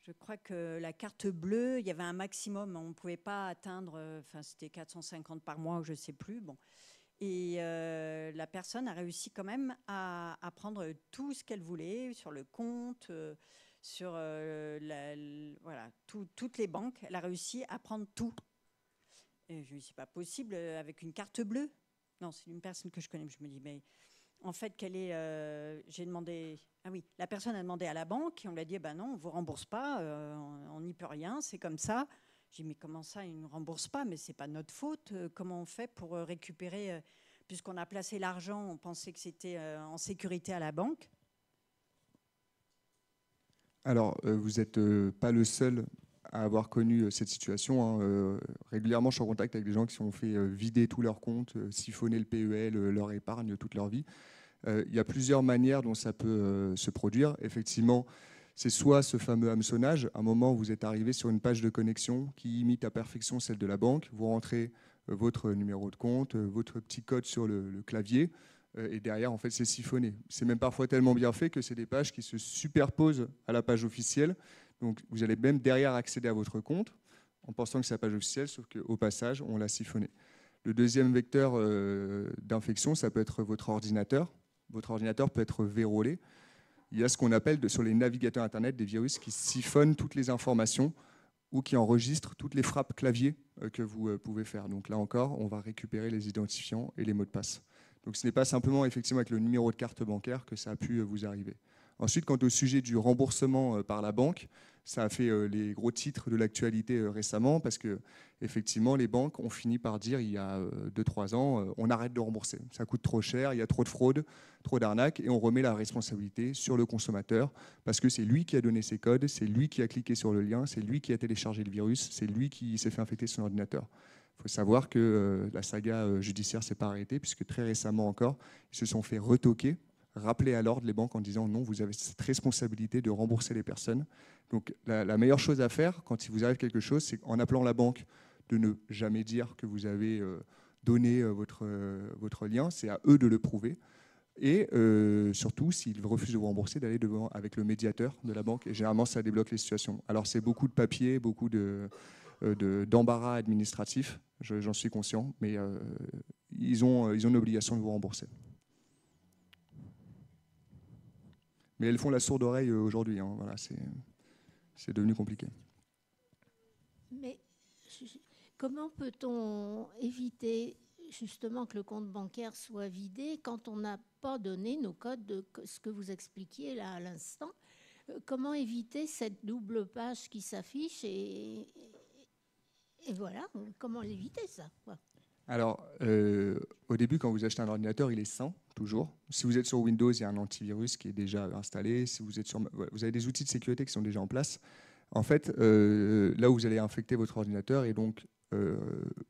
je crois que la carte bleue, il y avait un maximum, on ne pouvait pas atteindre, c'était 450 par mois, ou je ne sais plus. Bon. Et la personne a réussi quand même à prendre tout ce qu'elle voulait sur le compte, sur voilà, toutes les banques. Elle a réussi à prendre tout. Et je me dis, c'est pas possible avec une carte bleue. Non, c'est une personne que je connais. Je me dis, mais en fait, j'ai demandé. Ah oui, la personne a demandé à la banque et on lui a dit, ben non, on vous rembourse pas, on n'y peut rien, c'est comme ça. J'ai dit, mais comment ça, ils ne remboursent pas? Mais c'est pas notre faute. Comment on fait pour récupérer, puisqu'on a placé l'argent, on pensait que c'était en sécurité à la banque. Alors, vous n'êtes pas le seul à avoir connu cette situation, hein. Régulièrement, je suis en contact avec des gens qui se sont fait vider tous leurs comptes, siphonner le PEL, leur épargne, toute leur vie. Il y a plusieurs manières dont ça peut se produire. Effectivement, c'est soit ce fameux hameçonnage, à un moment où vous êtes arrivé sur une page de connexion qui imite à perfection celle de la banque, vous rentrez votre numéro de compte, votre petit code sur le clavier, et derrière, en fait, c'est siphonné. C'est même parfois tellement bien fait que c'est des pages qui se superposent à la page officielle. Donc, vous allez même derrière accéder à votre compte en pensant que c'est la page officielle, sauf qu'au passage, on l'a siphonné. Le deuxième vecteur d'infection, ça peut être votre ordinateur. Votre ordinateur peut être vérolé. Il y a ce qu'on appelle sur les navigateurs Internet des virus qui siphonnent toutes les informations ou qui enregistrent toutes les frappes clavier que vous pouvez faire. Donc là encore, on va récupérer les identifiants et les mots de passe. Donc ce n'est pas simplement effectivement avec le numéro de carte bancaire que ça a pu vous arriver. Ensuite, quant au sujet du remboursement par la banque, ça a fait les gros titres de l'actualité récemment parce que effectivement, les banques ont fini par dire il y a 2-3 ans, on arrête de rembourser. Ça coûte trop cher, il y a trop de fraude, trop d'arnaques et on remet la responsabilité sur le consommateur parce que c'est lui qui a donné ses codes, c'est lui qui a cliqué sur le lien, c'est lui qui a téléchargé le virus, c'est lui qui s'est fait infecter son ordinateur. Il faut savoir que la saga judiciaire ne s'est pas arrêtée puisque très récemment encore, ils se sont fait retoquer, rappeler à l'ordre les banques en disant non, vous avez cette responsabilité de rembourser les personnes. Donc la meilleure chose à faire quand il vous arrive quelque chose, c'est en appelant la banque de ne jamais dire que vous avez donné votre lien, c'est à eux de le prouver. Et surtout, s'ils refusent de vous rembourser, d'aller devant avec le médiateur de la banque. Et généralement, ça débloque les situations. Alors c'est beaucoup de papier, beaucoup d'embarras administratif, j'en suis conscient, mais ils ont une obligation de vous rembourser. Mais elles font la sourde oreille aujourd'hui, hein. Voilà, c'est devenu compliqué. Mais comment peut-on éviter justement que le compte bancaire soit vidé quand on n'a pas donné nos codes de ce que vous expliquiez là à l'instant? Comment éviter cette double page qui s'affiche et voilà, comment l'éviter ça, quoi? Alors, au début, quand vous achetez un ordinateur, il est sain, toujours. Si vous êtes sur Windows, il y a un antivirus qui est déjà installé. Si vous êtes vous avez des outils de sécurité qui sont déjà en place. En fait, là où vous allez infecter votre ordinateur, et donc vous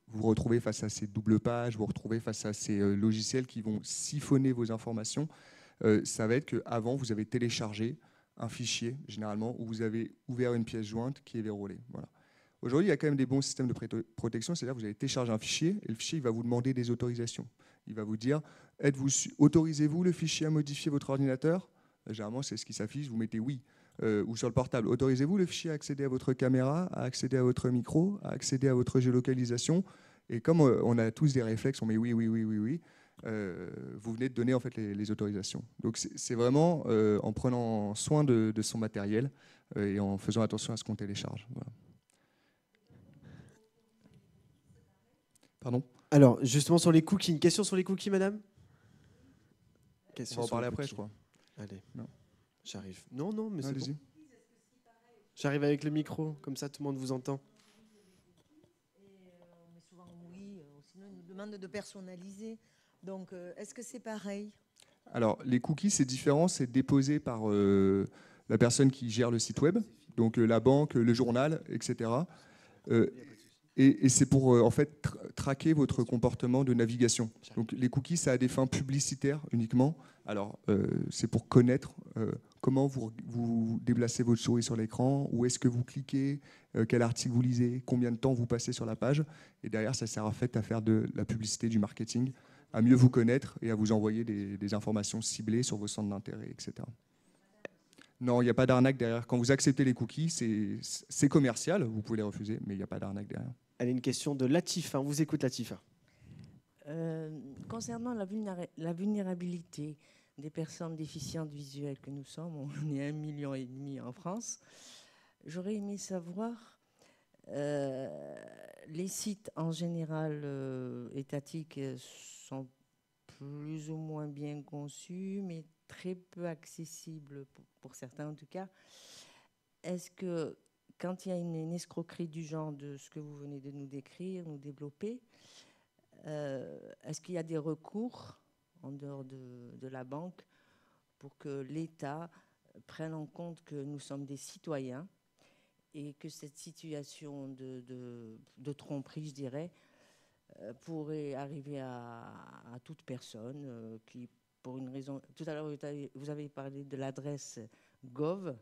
vous retrouvez face à ces doubles pages, vous vous retrouvez face à ces logiciels qui vont siphonner vos informations, ça va être qu'avant, vous avez téléchargé un fichier, généralement, où vous avez ouvert une pièce jointe qui est verrouillée. Voilà. Aujourd'hui, il y a quand même des bons systèmes de protection, c'est-à-dire que vous allez télécharger un fichier et le fichier il va vous demander des autorisations. Il va vous dire, autorisez-vous le fichier à modifier votre ordinateur? Généralement, c'est ce qui s'affiche, vous mettez oui. Ou sur le portable, autorisez-vous le fichier à accéder à votre caméra, à accéder à votre micro, à accéder à votre géolocalisation? Et comme on a tous des réflexes, on met oui, oui, oui, oui, oui, vous venez de donner en fait les autorisations. Donc c'est vraiment en prenant soin de son matériel et en faisant attention à ce qu'on télécharge. Voilà. Pardon? Alors, justement, sur les cookies, une question sur les cookies, madame? On va en parler après, je crois. Allez, non. J'arrive. Non, mais c'est allez-y. bon. J'arrive avec le micro, comme ça tout le monde vous entend. On met souvent oui, sinon ils nous demandent de personnaliser. Donc, est-ce que c'est pareil? Alors, les cookies, c'est différent, c'est déposé par la personne qui gère le site web, donc la banque, le journal, etc. Euh, et c'est pour en fait traquer votre comportement de navigation. Donc les cookies, ça a des fins publicitaires uniquement. Alors c'est pour connaître comment vous déplacez votre souris sur l'écran, où est-ce que vous cliquez, quel article vous lisez, combien de temps vous passez sur la page. Et derrière, ça sert en fait à faire de la publicité, du marketing, à mieux vous connaître et à vous envoyer des informations ciblées sur vos centres d'intérêt, etc. Non, il n'y a pas d'arnaque derrière. Quand vous acceptez les cookies, c'est commercial, vous pouvez les refuser, mais il n'y a pas d'arnaque derrière. Allez, une question de Latifa. On vous écoute, Latifa. Concernant la vulnérabilité des personnes déficientes visuelles que nous sommes, on est 1,5 million en France, j'aurais aimé savoir, les sites en général étatiques sont plus ou moins bien conçus, mais très peu accessibles pour certains en tout cas. Est-ce que quand il y a une escroquerie du genre de ce que vous venez de nous décrire, nous développer, est-ce qu'il y a des recours en dehors de la banque pour que l'État prenne en compte que nous sommes des citoyens et que cette situation de tromperie, je dirais, pourrait arriver à toute personne qui, pour une raison... Tout à l'heure, vous avez parlé de l'adresse Gov.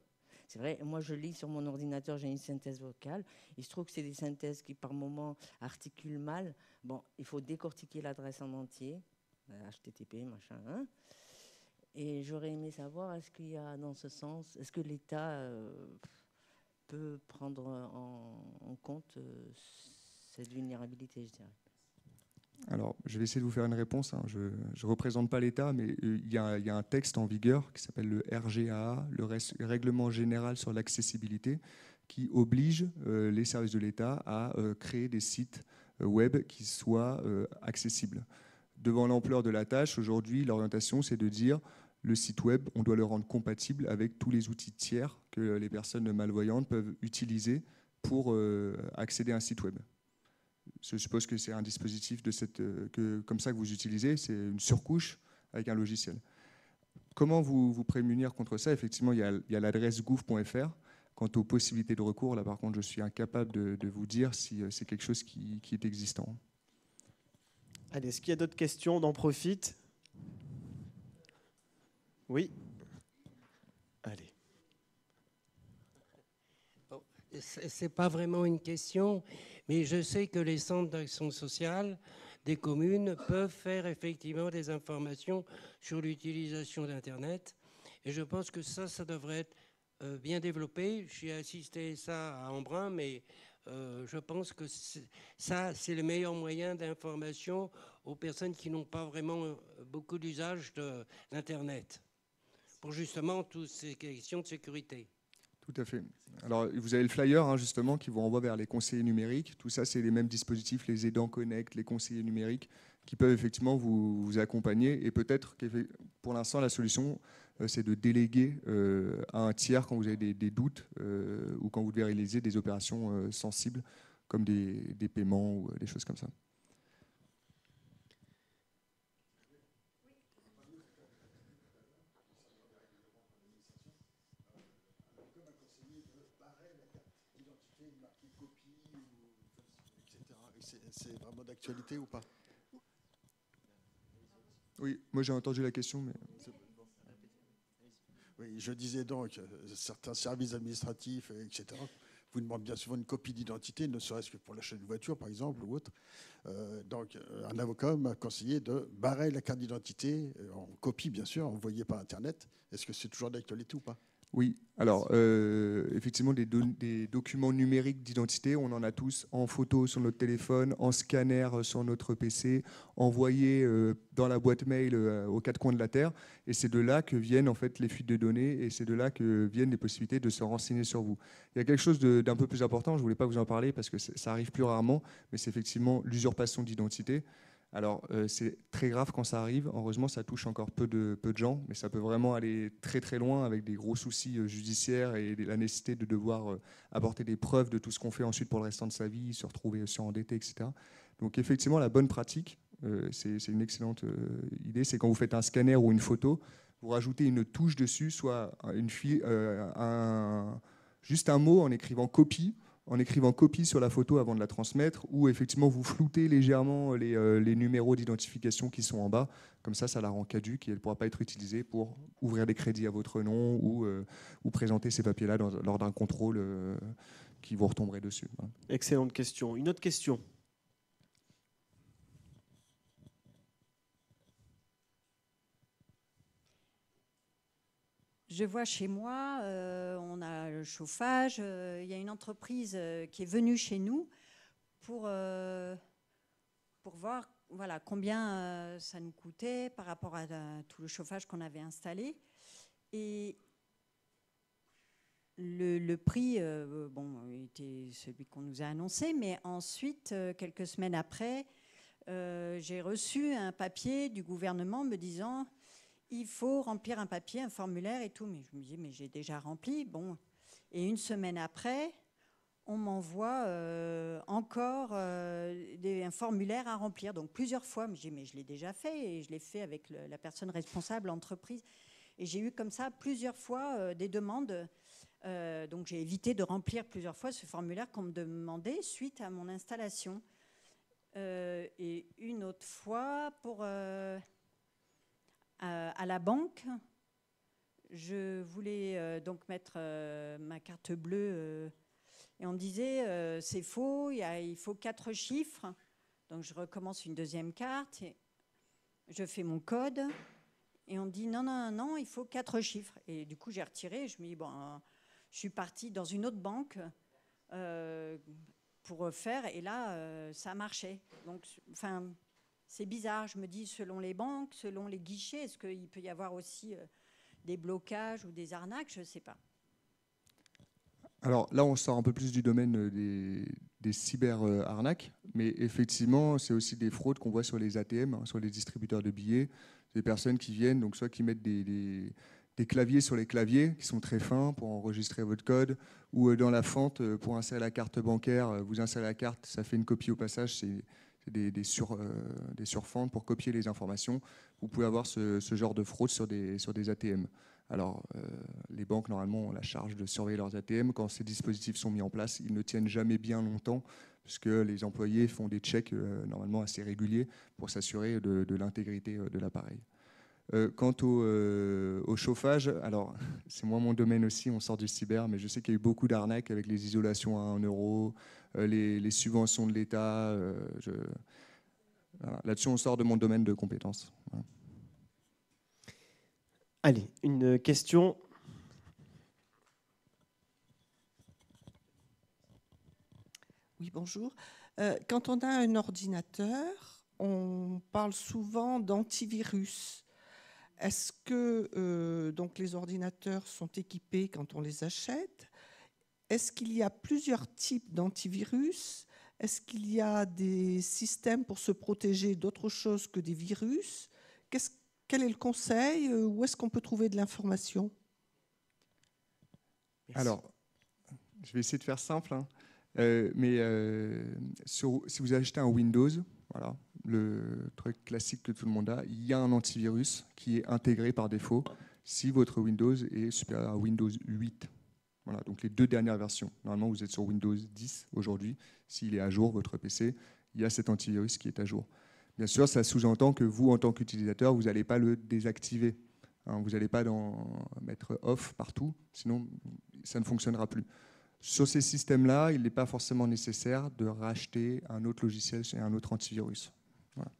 C'est vrai, moi je lis sur mon ordinateur, j'ai une synthèse vocale. Il se trouve que c'est des synthèses qui par moments articulent mal. Bon, il faut décortiquer l'adresse en entier, HTTP, machin. Hein. Et j'aurais aimé savoir, est-ce qu'il y a dans ce sens, est-ce que l'État peut prendre en compte cette vulnérabilité, je dirais. Alors, je vais essayer de vous faire une réponse. Je ne représente pas l'État, mais il y a un texte en vigueur qui s'appelle le RGAA, le Règlement général sur l'accessibilité, qui oblige les services de l'État à créer des sites web qui soient accessibles. Devant l'ampleur de la tâche, aujourd'hui, l'orientation, c'est de dire le site web, on doit le rendre compatible avec tous les outils tiers que les personnes malvoyantes peuvent utiliser pour accéder à un site web. Je suppose que c'est un dispositif comme ça que vous utilisez, c'est une surcouche avec un logiciel. Comment vous prémunir contre ça? Effectivement, il y a l'adresse gouv.fr. Quant aux possibilités de recours, là par contre, je suis incapable de vous dire si c'est quelque chose qui est existant. Allez, est-ce qu'il y a d'autres questions? On en profite. Oui. Allez. Ce n'est pas vraiment une question, mais je sais que les centres d'action sociale des communes peuvent faire effectivement des informations sur l'utilisation d'Internet. Et je pense que ça devrait être bien développé. J'ai assisté à ça à Embrun, mais je pense que ça, c'est le meilleur moyen d'information aux personnes qui n'ont pas vraiment beaucoup d'usage d'Internet, pour justement toutes ces questions de sécurité. Tout à fait. Alors, vous avez le flyer, justement, qui vous renvoie vers les conseillers numériques. Tout ça, c'est les mêmes dispositifs, les aidants Connect, les conseillers numériques, qui peuvent effectivement vous accompagner. Et peut-être que pour l'instant, la solution, c'est de déléguer à un tiers quand vous avez des doutes ou quand vous devez réaliser des opérations sensibles, comme des paiements ou des choses comme ça. C'est vraiment d'actualité ou pas? Oui, moi j'ai entendu la question, mais... Oui, je disais donc, certains services administratifs, etc., vous demandent bien souvent une copie d'identité, ne serait-ce que pour l'achat d'une voiture, par exemple, ou autre. Donc, un avocat m'a conseillé de barrer la carte d'identité, en copie, bien sûr, envoyée par Internet. Est-ce que c'est toujours d'actualité ou pas? Oui, alors effectivement, des documents numériques d'identité, on en a tous en photo sur notre téléphone, en scanner sur notre PC, envoyés dans la boîte mail aux quatre coins de la Terre. Et c'est de là que viennent en fait les fuites de données et c'est de là que viennent les possibilités de se renseigner sur vous. Il y a quelque chose d'un peu plus important, je ne voulais pas vous en parler parce que ça arrive plus rarement, mais c'est effectivement l'usurpation d'identité. Alors, c'est très grave quand ça arrive. Heureusement, ça touche encore peu de gens, mais ça peut vraiment aller très très loin avec des gros soucis judiciaires et la nécessité de devoir apporter des preuves de tout ce qu'on fait ensuite pour le restant de sa vie, se retrouver surendetté, etc. Donc, effectivement, la bonne pratique, c'est une excellente idée, c'est quand vous faites un scanner ou une photo, vous rajoutez une touche dessus, soit juste un mot en écrivant copie, en écrivant copie sur la photo avant de la transmettre, ou effectivement vous floutez légèrement les numéros d'identification qui sont en bas. Comme ça la rend caduque et elle ne pourra pas être utilisée pour ouvrir des crédits à votre nom ou présenter ces papiers-là lors d'un contrôle qui vous retomberait dessus. Voilà. Excellente question. Une autre question. Je vois chez moi, on a le chauffage. Il y a une entreprise qui est venue chez nous pour voir voilà, combien ça nous coûtait par rapport à tout le chauffage qu'on avait installé. Et le prix était celui qu'on nous a annoncé, mais ensuite, quelques semaines après, j'ai reçu un papier du gouvernement me disant il faut remplir un papier, un formulaire et tout. Mais je me dis, mais j'ai déjà rempli. Bon. Et une semaine après, on m'envoie encore un formulaire à remplir. Donc plusieurs fois, je me dis, mais je l'ai déjà fait. Et je l'ai fait avec la personne responsable, l'entreprise. Et j'ai eu comme ça plusieurs fois des demandes. Donc j'ai évité de remplir plusieurs fois ce formulaire qu'on me demandait suite à mon installation. Et une autre fois, à la banque, je voulais donc mettre ma carte bleue et on me disait c'est faux, il faut 4 chiffres. Donc je recommence une deuxième carte, et je fais mon code et on me dit non, il faut 4 chiffres. Et du coup j'ai retiré, je me dis je suis partie dans une autre banque pour faire et là ça marchait. Donc c'est bizarre, je me dis, selon les banques, selon les guichets, est-ce qu'il peut y avoir aussi des blocages ou des arnaques? Je ne sais pas. Alors là, on sort un peu plus du domaine des cyber-arnaques, mais effectivement, c'est aussi des fraudes qu'on voit sur les ATM, sur les distributeurs de billets, des personnes qui viennent, donc soit qui mettent des claviers sur les claviers, qui sont très fins pour enregistrer votre code, ou dans la fente, pour insérer la carte bancaire, vous insérez la carte, ça fait une copie au passage, c'est des surfentes pour copier les informations. Vous pouvez avoir ce genre de fraude sur des ATM. Alors, les banques, normalement, ont la charge de surveiller leurs ATM. Quand ces dispositifs sont mis en place, ils ne tiennent jamais bien longtemps, puisque les employés font des checks normalement assez réguliers pour s'assurer de l'intégrité de l'appareil. Quant au chauffage, alors c'est moins mon domaine aussi, on sort du cyber, mais je sais qu'il y a eu beaucoup d'arnaques avec les isolations à 1 euro, les subventions de l'État. Voilà. Là-dessus, on sort de mon domaine de compétences. Voilà. Allez, une question. Oui, bonjour. Quand on a un ordinateur, on parle souvent d'antivirus. Est-ce que donc les ordinateurs sont équipés quand on les achète? Est-ce qu'il y a plusieurs types d'antivirus? Est-ce qu'il y a des systèmes pour se protéger d'autre chose que des virus? Quel est le conseil? Où est-ce qu'on peut trouver de l'information? Alors, je vais essayer de faire simple, hein. Si vous achetez un Windows, voilà, le truc classique que tout le monde a, il y a un antivirus qui est intégré par défaut si votre Windows est supérieur à Windows 8. Voilà, donc les 2 dernières versions. Normalement, vous êtes sur Windows 10 aujourd'hui. S'il est à jour, votre PC, il y a cet antivirus qui est à jour. Bien sûr, ça sous-entend que vous, en tant qu'utilisateur, vous n'allez pas le désactiver. Hein, vous n'allez pas mettre off partout, sinon ça ne fonctionnera plus. Sur ces systèmes-là, il n'est pas forcément nécessaire de racheter un autre logiciel et un autre antivirus. Voilà.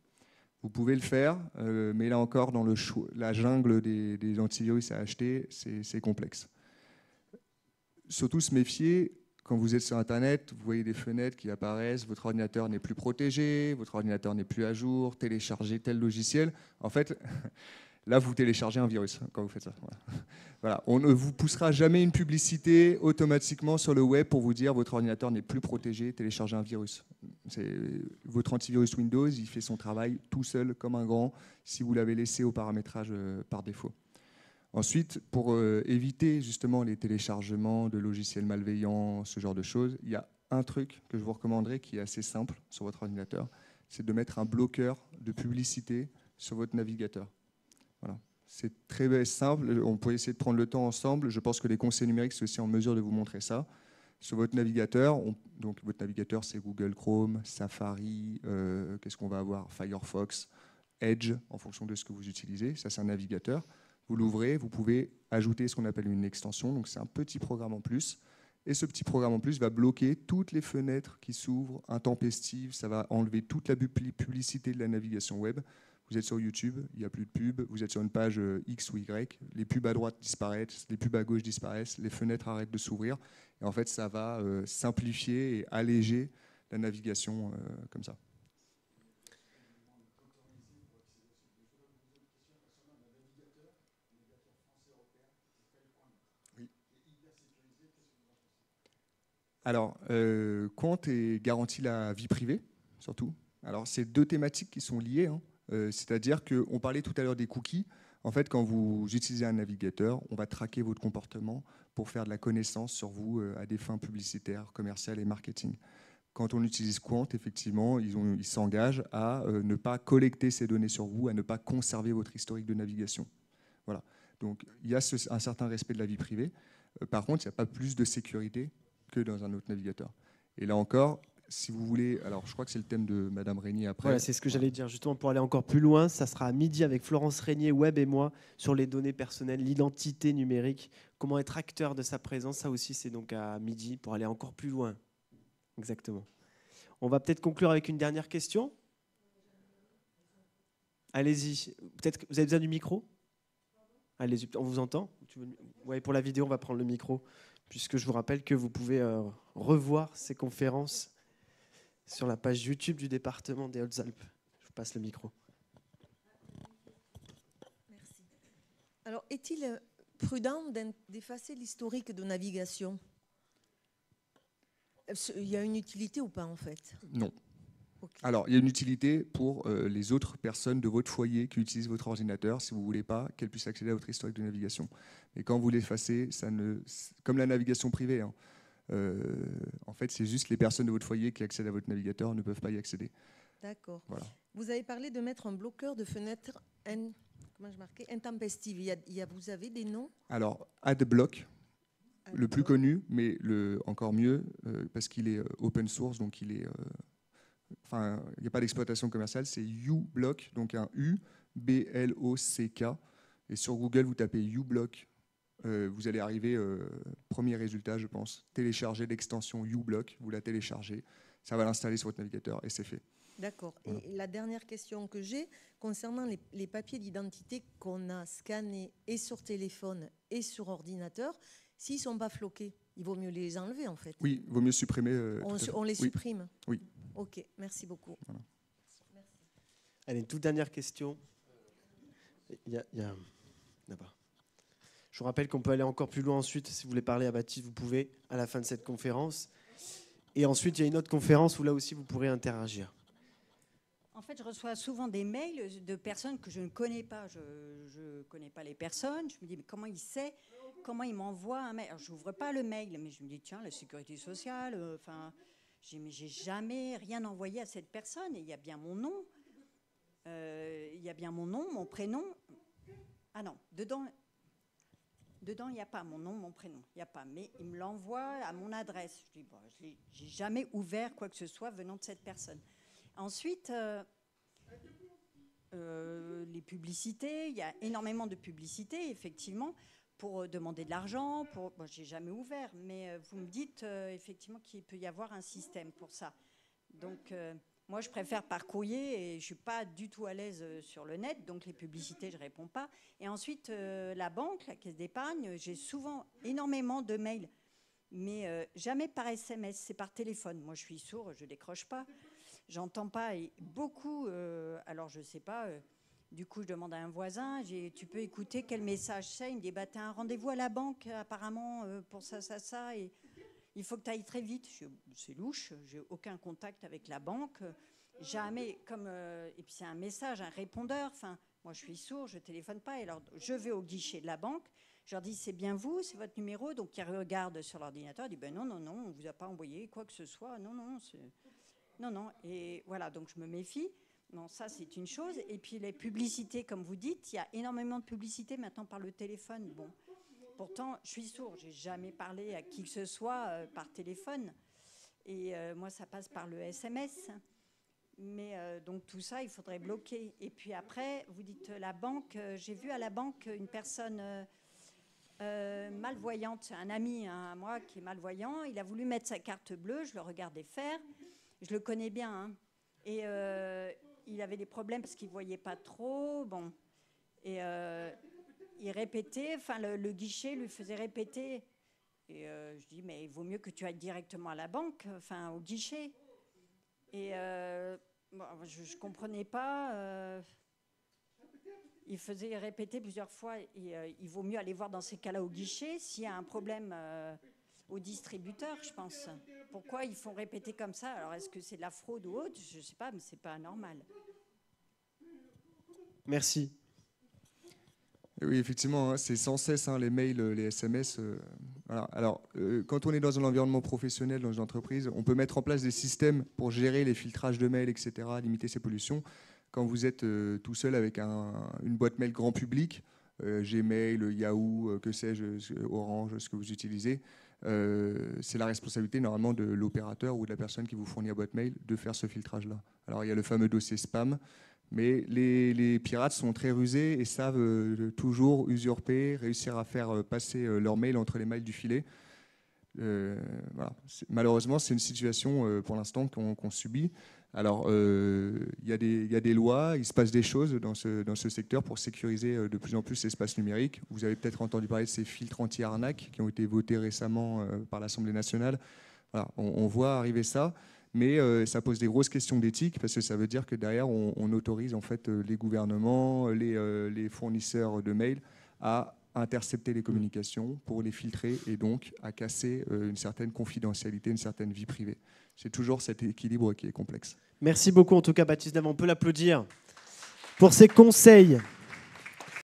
Vous pouvez le faire, mais là encore, dans la jungle des antivirus à acheter, c'est complexe. Surtout se méfier, quand vous êtes sur Internet, vous voyez des fenêtres qui apparaissent, votre ordinateur n'est plus protégé, votre ordinateur n'est plus à jour, téléchargez tel logiciel. En fait, là, vous téléchargez un virus quand vous faites ça. Voilà. On ne vous poussera jamais une publicité automatiquement sur le web pour vous dire votre ordinateur n'est plus protégé, téléchargez un virus. Votre antivirus Windows, il fait son travail tout seul comme un grand si vous l'avez laissé au paramétrage par défaut. Ensuite, pour éviter justement les téléchargements de logiciels malveillants, ce genre de choses, il y a un truc que je vous recommanderais qui est assez simple sur votre ordinateur, c'est de mettre un bloqueur de publicité sur votre navigateur. Voilà. C'est très simple, on peut essayer de prendre le temps ensemble. Je pense que les conseils numériques sont aussi en mesure de vous montrer ça. Sur votre navigateur, donc votre navigateur, c'est Google Chrome, Safari, qu'est-ce qu'on va avoir, Firefox, Edge, en fonction de ce que vous utilisez. Ça, c'est un navigateur. Vous l'ouvrez, vous pouvez ajouter ce qu'on appelle une extension. Donc, c'est un petit programme en plus. Et ce petit programme en plus va bloquer toutes les fenêtres qui s'ouvrent intempestives. Ça va enlever toute la publicité de la navigation web. Vous êtes sur YouTube, il n'y a plus de pub. Vous êtes sur une page X ou Y. Les pubs à droite disparaissent, les pubs à gauche disparaissent, les fenêtres arrêtent de s'ouvrir. Et en fait, ça va simplifier et alléger la navigation comme ça. Alors, Quant garantit la vie privée, surtout. Alors, c'est deux thématiques qui sont liées. C'est-à-dire qu'on parlait tout à l'heure des cookies. En fait, quand vous utilisez un navigateur, on va traquer votre comportement pour faire de la connaissance sur vous à des fins publicitaires, commerciales et marketing. Quand on utilise Quant, effectivement, ils s'engagent à ne pas collecter ces données sur vous, à ne pas conserver votre historique de navigation. Voilà. Donc, il y a un certain respect de la vie privée. Par contre, il n'y a pas plus de sécurité que dans un autre navigateur. Et là encore, si vous voulez, alors je crois que c'est le thème de Madame Régnier après. Voilà, c'est ce que j'allais dire. Justement, pour aller encore plus loin, ça sera à midi avec Florence Régnier, Web et moi, sur les données personnelles, l'identité numérique, comment être acteur de sa présence. Ça aussi, c'est donc à midi pour aller encore plus loin. Exactement. On va peut-être conclure avec une dernière question. Allez-y. Peut-être que vous avez besoin du micro ? Allez-y, on vous entend ? Oui, pour la vidéo, on va prendre le micro, puisque je vous rappelle que vous pouvez revoir ces conférences sur la page YouTube du département des Hautes-Alpes. Je vous passe le micro. Merci. Alors, est-il prudent d'effacer l'historique de navigation ? Il y a une utilité ou pas, en fait ? Non. Okay. Alors, il y a une utilité pour les autres personnes de votre foyer qui utilisent votre ordinateur, si vous ne voulez pas qu'elles puissent accéder à votre historique de navigation. Et quand vous l'effacez, comme la navigation privée, en fait, c'est juste les personnes de votre foyer qui accèdent à votre navigateur ne peuvent pas y accéder. D'accord. Voilà. Vous avez parlé de mettre un bloqueur de fenêtres intempestives. Vous avez des noms ? Alors, AdBlock, le plus connu, mais encore mieux, parce qu'il est open source, donc il n'y a pas d'exploitation commerciale, c'est uBlock, donc un U, B-L-O-C-K. Et sur Google, vous tapez uBlock. Vous allez arriver, premier résultat, je pense, télécharger l'extension uBlock, vous la téléchargez, ça va l'installer sur votre navigateur et c'est fait. D'accord. Voilà. Et la dernière question que j'ai, concernant les papiers d'identité qu'on a scannés et sur téléphone et sur ordinateur, s'ils ne sont pas floqués, il vaut mieux les enlever en fait. Oui, il vaut mieux supprimer. On les supprime. Oui. Ok, merci beaucoup. Voilà. Merci. Allez, une toute dernière question. Il y a là-bas. Je vous rappelle qu'on peut aller encore plus loin ensuite. Si vous voulez parler à Baptiste, vous pouvez à la fin de cette conférence. Et ensuite, il y a une autre conférence où là aussi, vous pourrez interagir. En fait, je reçois souvent des mails de personnes que je ne connais pas. Je ne connais pas les personnes. Je me dis, mais comment il sait ? Comment il m'envoie un mail ? Alors, je n'ouvre pas le mail, mais je me dis, tiens, la sécurité sociale, j'ai jamais rien envoyé à cette personne. Et il y a bien mon nom. Il y a bien mon nom, mon prénom. Ah non, dedans, il n'y a pas mon nom, mon prénom. Il n'y a pas. Mais il me l'envoie à mon adresse. Je dis, bon, je n'ai jamais ouvert quoi que ce soit venant de cette personne. Ensuite, les publicités. Il y a énormément de publicités, effectivement, pour demander de l'argent. Bon, je n'ai jamais ouvert. Mais vous me dites, effectivement, qu'il peut y avoir un système pour ça. Donc... moi, je préfère par courrier et je ne suis pas du tout à l'aise sur le net. Donc, les publicités, je ne réponds pas. Et ensuite, la banque, la caisse d'épargne, j'ai souvent énormément de mails. Mais jamais par SMS, c'est par téléphone. Moi, je suis sourd, je ne décroche pas. J'entends pas. Et beaucoup, alors je ne sais pas, du coup, je demande à un voisin, tu peux écouter quel message c'est ? Il me dit, tu as un rendez-vous à la banque, apparemment, pour ça, et... il faut que tu ailles très vite. C'est louche, j'ai aucun contact avec la banque. Jamais, et puis c'est un message, un répondeur. Enfin, moi, je suis sourd, je ne téléphone pas. Et alors, je vais au guichet de la banque. Je leur dis, c'est bien vous, c'est votre numéro. Donc, ils regardent sur l'ordinateur. Ils disent, non, on ne vous a pas envoyé quoi que ce soit. Non. Et voilà, donc je me méfie. Non, ça, c'est une chose. Et puis, les publicités, comme vous dites, il y a énormément de publicités maintenant par le téléphone. Bon. pourtant, je suis sourde. J'ai jamais parlé à qui que ce soit par téléphone. Et moi, ça passe par le SMS. Mais donc tout ça, il faudrait bloquer. Et puis après, vous dites la banque. J'ai vu à la banque une personne malvoyante, un ami à moi qui est malvoyant. Il a voulu mettre sa carte bleue. Je le regardais faire. Je le connais bien. Hein. Et il avait des problèmes parce qu'il ne voyait pas trop. Bon. Et il répétait. Enfin, le guichet lui faisait répéter. Et je dis, mais il vaut mieux que tu ailles directement à la banque, enfin au guichet. Et bon, je ne comprenais pas. Il faisait répéter plusieurs fois. Et, il vaut mieux aller voir dans ces cas-là au guichet s'il y a un problème au distributeur, je pense. Pourquoi ils font répéter comme ça? Alors, est-ce que c'est de la fraude ou autre? Je ne sais pas, mais ce n'est pas normal. Merci. Oui, effectivement, hein, c'est sans cesse les mails, les SMS. Voilà. Alors, quand on est dans un environnement professionnel, dans une entreprise, on peut mettre en place des systèmes pour gérer les filtrages de mails, etc., limiter ces pollutions. Quand vous êtes tout seul avec une boîte mail grand public, Gmail, Yahoo, que sais-je, Orange, ce que vous utilisez, c'est la responsabilité normalement de l'opérateur ou de la personne qui vous fournit la boîte mail de faire ce filtrage-là. Alors, il y a le fameux dossier spam. Mais les pirates sont très rusés et savent toujours usurper, réussir à faire passer leur mail entre les mailles du filet. Voilà. Malheureusement, c'est une situation pour l'instant qu'on subit. Alors, il y a des lois, il se passe des choses dans ce secteur pour sécuriser de plus en plus l'espace numérique. Vous avez peut-être entendu parler de ces filtres anti-arnaque qui ont été votés récemment par l'Assemblée nationale. Voilà, on voit arriver ça. Mais ça pose des grosses questions d'éthique parce que ça veut dire que derrière, on autorise en fait les gouvernements, les fournisseurs de mails à intercepter les communications pour les filtrer et donc à casser une certaine confidentialité, une certaine vie privée. C'est toujours cet équilibre qui est complexe. Merci beaucoup en tout cas Baptiste Davant, on peut l'applaudir pour ses conseils